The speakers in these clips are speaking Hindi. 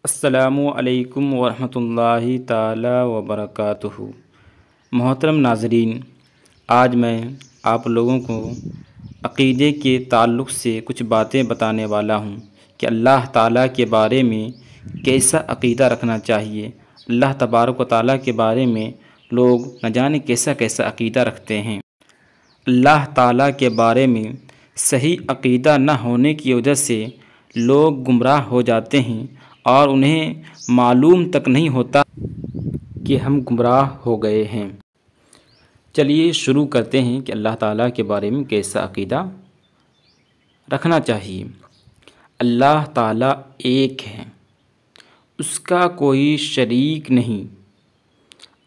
अस्सलामु अलैकुम वरहमतुल्लाहि ताला वबरकातुहू। मोहतरम नाज़रीन, आज मैं आप लोगों को अक़ीदे के ताल्लुक़ से कुछ बातें बताने वाला हूँ कि अल्लाह ताला के बारे में कैसा अक़ीदा रखना चाहिए। अल्लाह तबारक व ताला के बारे में लोग न जाने कैसा कैसा अक़ीदा रखते हैं। अल्लाह ताला के बारे में सही अक़ीदा न होने की वजह से लोग गुमराह हो जाते हैं और उन्हें मालूम तक नहीं होता कि हम गुमराह हो गए हैं। चलिए शुरू करते हैं कि अल्लाह ताला के बारे में कैसा अक़ीदा रखना चाहिए। अल्लाह ताला एक है, उसका कोई शरीक नहीं।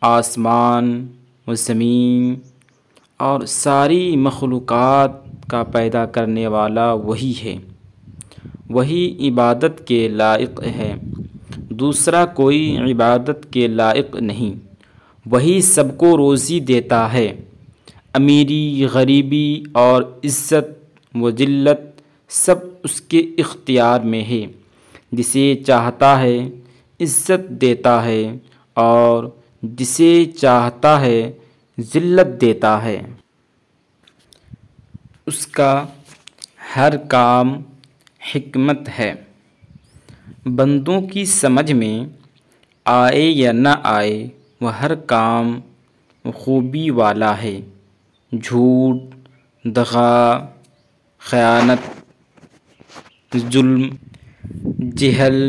आसमान व ज़मीन और सारी मखलूक़ात का पैदा करने वाला वही है, वही इबादत के लायक है, दूसरा कोई इबादत के लायक नहीं। वही सबको रोज़ी देता है। अमीरी, गरीबी और इज़्ज़त व ज़िल्लत सब उसके इख्तियार में है। जिसे चाहता है इज़्ज़त देता है और जिसे चाहता है ज़िल्लत देता है। उसका हर काम हिकमत है। बंदों की समझ में आए या न आए, वह हर काम खूबी वाला है। झूठ, दगा, ख़यानत, जुल्म, जहल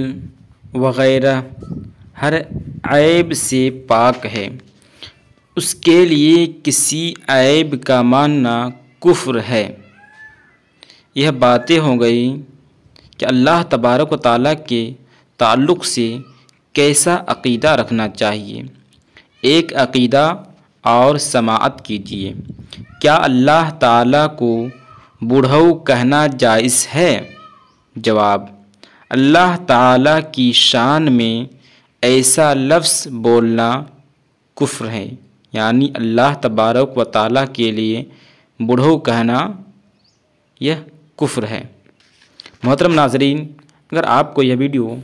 वग़ैरह हर ऐब से पाक है। उसके लिए किसी ऐब का मानना कुफ्र है। यह बातें हो गई कि अल्लाह तबारक व ताला के ताल्लुक़ से कैसा अक़ीदा रखना चाहिए। एक अक़ीदा और समाअत कीजिए। क्या अल्लाह ताला को बुढ़ऊ कहना जायज़ है? जवाब: अल्लाह ताला की शान में ऐसा लफ्ज़ बोलना कुफ्र है, यानी अल्लाह तबारक व ताला के लिए बुढ़ऊ कहना यह कुफ्र है। मोहतरम नाज़रीन, अगर आपको यह वीडियो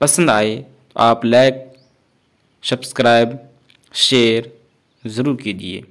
पसंद आए तो आप लाइक, सब्सक्राइब, शेयर ज़रूर कीजिए।